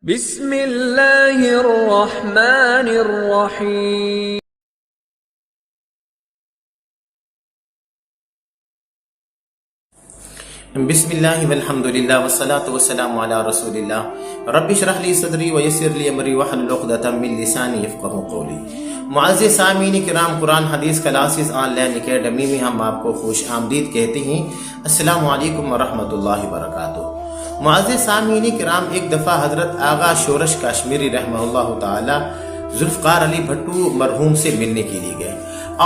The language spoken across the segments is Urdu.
بسم اللہ الرحمن الرحیم۔ بسم اللہ والحمد للہ والصلاة والسلام علی رسول اللہ۔ رب اشرح لی صدری ویسر لی امری واحلل عقدۃ من لسانی یفقہوا قولی۔ معزز سامعین کرام، قرآن حدیث کلاسز آن لائن اکیڈمی میں ہم آپ کو خوش آمدید کہتے ہیں۔ السلام علیکم ورحمۃ اللہ وبرکاتہ۔ معزز سامعین کرام، ایک دفعہ حضرت آغا شورش کاشمیری رحمہ اللہ تعالی ذوالفقار علی بھٹو مرحوم سے ملنے کے لیے گئے،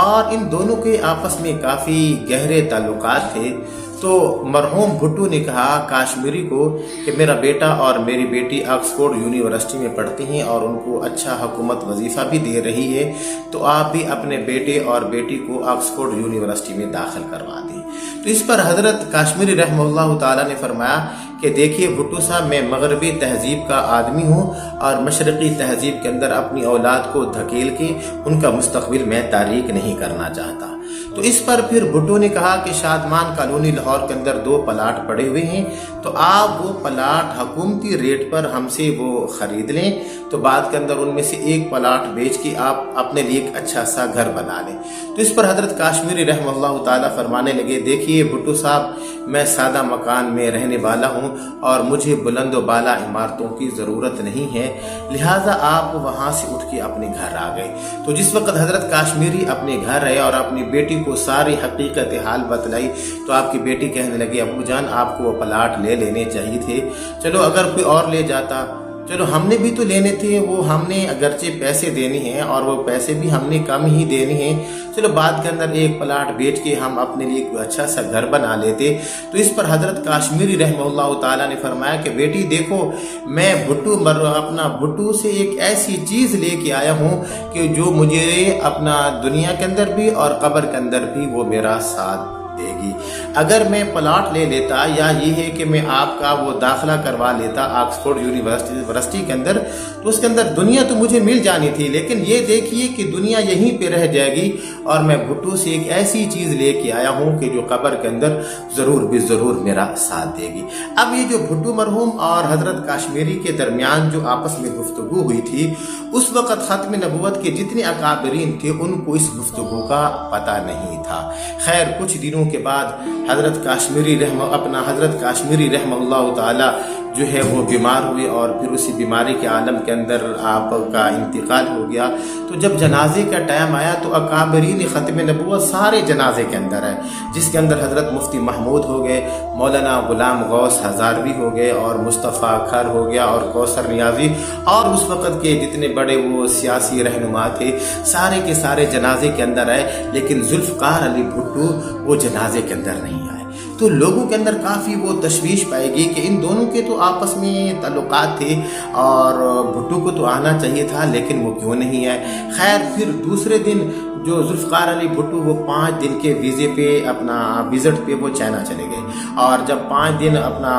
اور ان دونوں کے آپس میں کافی گہرے تعلقات تھے۔ تو مرحوم بھٹو نے کہا کاشمیری کو کہ میرا بیٹا اور میری بیٹی آکسفورڈ یونیورسٹی میں پڑھتی ہیں اور ان کو اچھا حکومت وظیفہ بھی دے رہی ہے، تو آپ بھی اپنے بیٹے اور بیٹی کو آکسفورڈ یونیورسٹی میں داخل کروا دیں۔ تو اس پر حضرت کاشمیری رحمہ اللہ تعالیٰ نے فرمایا کہ دیکھیے بھٹو صاحب، میں مغربی تہذیب کا آدمی ہوں اور مشرقی تہذیب کے اندر اپنی اولاد کو دھکیل کے ان کا مستقبل میں تاریک نہیں کرنا چاہتا۔ تو اس پر پھر بھٹو نے کہا کہ شادمان کالونی لاہور کے اندر 2 پلاٹ پڑے ہوئے ہیں، تو آپ وہ پلاٹ حکومتی ریٹ پر ہم سے وہ خرید لیں، تو بعد کے اندر ان میں سے ایک پلاٹ بیچ کے آپ اپنے لیے ایک اچھا سا گھر بنا لیں۔ تو اس پر حضرت کاشمیری رحمہ اللہ تعالیٰ فرمانے لگے، دیکھیے بھٹو صاحب، میں سادہ مکان میں رہنے والا ہوں اور مجھے بلند و بالا عمارتوں کی ضرورت نہیں ہے، لہٰذا آپ وہاں سے اٹھ کے اپنے گھر آ گئے۔ تو جس وقت حضرت کاشمیری اپنے گھر رہے اور اپنی بیٹی کو ساری حقیقت حال بتلائی، تو آپ کی بیٹی کہنے لگی، ابو جان آپ کو وہ پلاٹ لے لینے چاہیے تھے، چلو اگر کوئی اور لے جاتا، چلو ہم نے بھی تو لینے تھے، وہ ہم نے اگرچہ پیسے دینے ہیں اور وہ پیسے بھی ہم نے کم ہی دینے ہیں، چلو بعد کے اندر ایک پلاٹ بیچ کے ہم اپنے لیے کوئی اچھا سا گھر بنا لیتے۔ تو اس پر حضرت کاشمیری رحمہ اللہ تعالیٰ نے فرمایا کہ بیٹی دیکھو، میں اپنا بھٹو سے ایک ایسی چیز لے کے آیا ہوں کہ جو مجھے اپنا دنیا کے اندر بھی اور قبر کے اندر بھی وہ میرا ساتھ دے گی۔ اگر میں پلاٹ لے لیتا، یا یہ ہے کہ میں آپ کا وہ داخلہ کروا لیتا آکسفورڈ یونیورسٹی کے اندر، تو اس کے اندر دنیا تو مجھے مل جانی تھی، لیکن یہ دیکھیے کہ دنیا یہیں پہ رہ جائے گی، اور میں بھٹو سے ایک ایسی چیز لے کے آیا ہوں کہ جو قبر کے اندر ضرور بھی ضرور میرا ساتھ دے گی۔ اب یہ جو بھٹو مرحوم اور حضرت کاشمیری کے درمیان جو آپس میں گفتگو ہوئی تھی، اس وقت ختم نبوت کے جتنے اکابرین تھے ان کو اس گفتگو کا پتہ نہیں تھا۔ خیر، کچھ دنوں کے بعد حضرت کاشمیری رحمہ اللہ تعالی جو ہے وہ بیمار ہوئے، اور پھر اسی بیماری کے عالم کے اندر آپ کا انتقال ہو گیا۔ تو جب جنازے کا ٹائم آیا تو اکابرین ختم نبوت سارے جنازے کے اندر ہے، جس کے اندر حضرت مفتی محمود ہو گئے، مولانا غلام غوث ہزاروی ہو گئے، اور مصطفیٰ کھر ہو گیا، اور کوثر نیازی، اور اس وقت کے جتنے بڑے وہ سیاسی رہنما تھے سارے کے سارے جنازے کے اندر آئے، لیکن ذوالفقار علی بھٹو وہ جنازے کے اندر نہیں آئے۔ تو لوگوں کے اندر کافی وہ تشویش پائے گی کہ ان دونوں کے تو آپس میں تعلقات تھے اور بھٹو کو تو آنا چاہیے تھا، لیکن وہ کیوں نہیں آئے۔ خیر، پھر دوسرے دن جو ذوالفقار علی بھٹو وہ 5 دن کے ویزے پہ اپنا وزٹ پہ وہ چائنا چلے گئے، اور جب 5 دن اپنا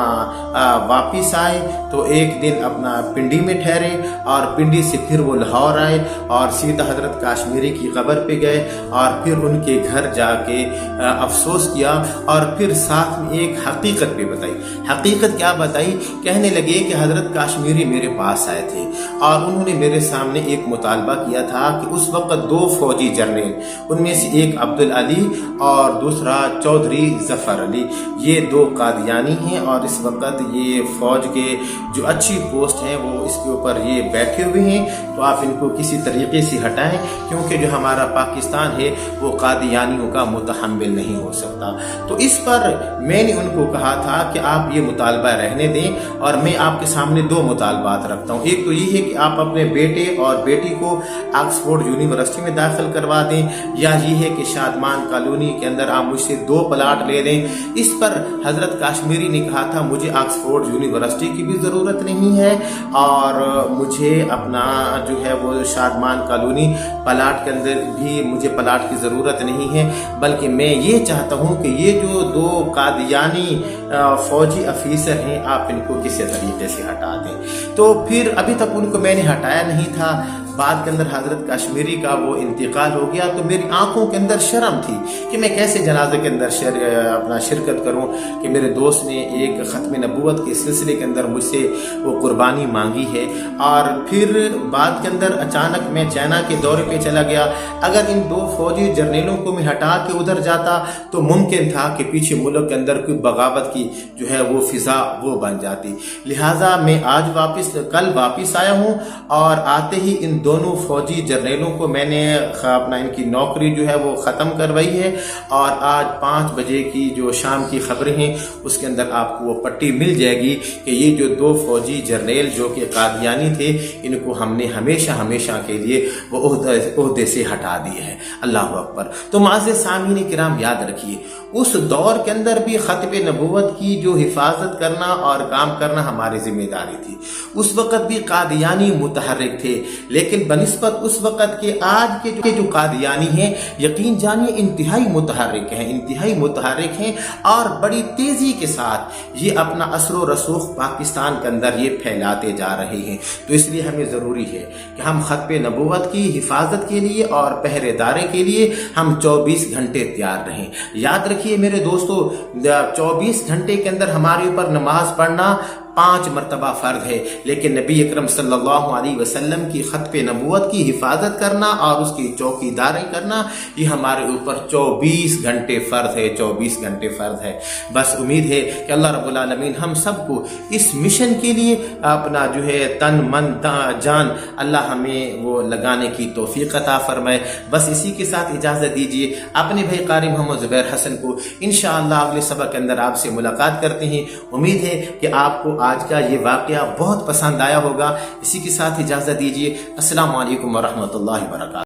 واپس آئے تو ایک دن اپنا پنڈی میں ٹھہرے، اور پنڈی سے پھر وہ لاہور آئے اور سیدھا حضرت کاشمیری کی قبر پہ گئے، اور پھر ان کے گھر جا کے افسوس کیا، اور پھر ساتھ میں ایک حقیقت بھی بتائی۔ حقیقت کیا بتائی؟ کہنے لگے کہ حضرت کاشمیری میرے پاس آئے تھے اور انہوں نے میرے سامنے ایک مطالبہ کیا تھا کہ اس وقت 2 فوجی جنرل، ان میں سے ایک عبدالعلی اور دوسرا چودھری ظفر علی، یہ 2 قادیانی ہیں، اور اس وقت یہ فوج کے جو اچھی پوسٹ ہیں وہ اس کے اوپر یہ بیٹھے ہوئے ہیں، تو آپ ان کو کسی طریقے سے ہٹائیں، کیونکہ جو ہمارا پاکستان ہے وہ قادیانیوں کا متحمل نہیں ہو سکتا۔ تو اس پر میں نے ان کو کہا تھا کہ آپ یہ مطالبہ رہنے دیں، اور میں آپ کے سامنے 2 مطالبات رکھتا ہوں۔ ایک تو یہ ہے کہ آپ اپنے بیٹے اور بیٹی کو آکسفورڈ یونیورسٹی میں داخل کروا دیں، یا یہ ہے کہ شادمان کالونی کے اندر آپ مجھ سے 2 پلاٹ لے لیں۔ اس پر حضرت کاشمیری نے کہا تھا مجھے آکسفورڈ یونیورسٹی کی بھی ضرورت نہیں ہے، اور مجھے اپنا جو ہے وہ شادمان کالونی پلاٹ کے اندر بھی مجھے پلاٹ کی ضرورت نہیں ہے، بلکہ میں یہ چاہتا ہوں کہ یہ جو 2 قادیانی فوجی افیسر ہیں آپ ان کو کسی طریقے سے ہٹا دیں۔ تو پھر ابھی تک ان کو میں نے ہٹایا نہیں تھا، بعد کے اندر حضرت کشمیری کا وہ انتقال ہو گیا تو میری آنکھوں کے اندر شرم تھی کہ میں کیسے جنازے کے اندر اپنا شرکت کروں کہ میرے دوست نے ایک ختم نبوت کے سلسلے کے اندر مجھ سے وہ قربانی مانگی ہے، اور پھر بعد کے اندر اچانک میں چائنا کے دورے پہ چلا گیا۔ اگر ان 2 فوجی جرنیلوں کو میں ہٹا کے ادھر جاتا تو ممکن تھا کہ پیچھے ملک کے اندر کوئی بغاوت کی جو ہے وہ فضا وہ بن جاتی، لہٰذا میں آج کل واپس آیا ہوں، اور آتے ہی ان دونوں فوجی جرنیلوں کو میں نے اپنا ان کی نوکری جو ہے وہ ختم کروائی ہے، اور آج 5 بجے کی جو شام کی خبریں ہیں اس کے اندر آپ کو وہ پٹی مل جائے گی کہ یہ جو 2 فوجی جرنیل جو کہ قادیانی تھے ان کو ہم نے ہمیشہ کے لیے وہ عہدے سے ہٹا دیے ہیں۔ اللہ اکبر۔ تو معزز سامعین کرام یاد رکھیے اس دور کے اندر بھی ختم نبوت کی جو حفاظت کرنا اور کام کرنا ہماری ذمہ داری تھی۔ اس وقت بھی قادیانی متحرک تھے، لیکن بنسبت اس وقت کے آج کے جو قادیانی ہیں یقین جانیے انتہائی متحرک ہیں اور بڑی تیزی کے ساتھ یہ اپنا اثر و رسوخ پاکستان کے اندر یہ پھیلاتے جا رہے ہیں۔ تو اس لیے ہمیں ضروری ہے کہ ہم ختم نبوت کی حفاظت کے لیے اور پہرے دارے کے لیے ہم 24 گھنٹے تیار رہیں۔ یاد رکھیے میرے دوستو، 24 گھنٹے کے اندر ہمارے اوپر نماز پڑھنا 5 مرتبہ فرض ہے، لیکن نبی اکرم صلی اللہ علیہ وسلم کی ختم نبوت کی حفاظت کرنا اور اس کی چوکی داری کرنا یہ ہمارے اوپر 24 گھنٹے فرض ہے، 24 گھنٹے فرض ہے۔ بس امید ہے کہ اللہ رب العالمین ہم سب کو اس مشن کے لیے اپنا جو ہے تن من جان اللہ ہمیں وہ لگانے کی توفیق عطا فرمائے۔ بس اسی کے ساتھ اجازت دیجیے، اپنے بھائی قاری محمد زبیر حسن کو انشاءاللہ اگلے سبق کے اندر آپ سے ملاقات کرتے ہیں۔ امید ہے کہ آپ کو آج کا یہ واقعہ بہت پسند آیا ہوگا۔ اسی کے ساتھ اجازت دیجیے، السلام علیکم ورحمۃ اللہ وبرکاتہ۔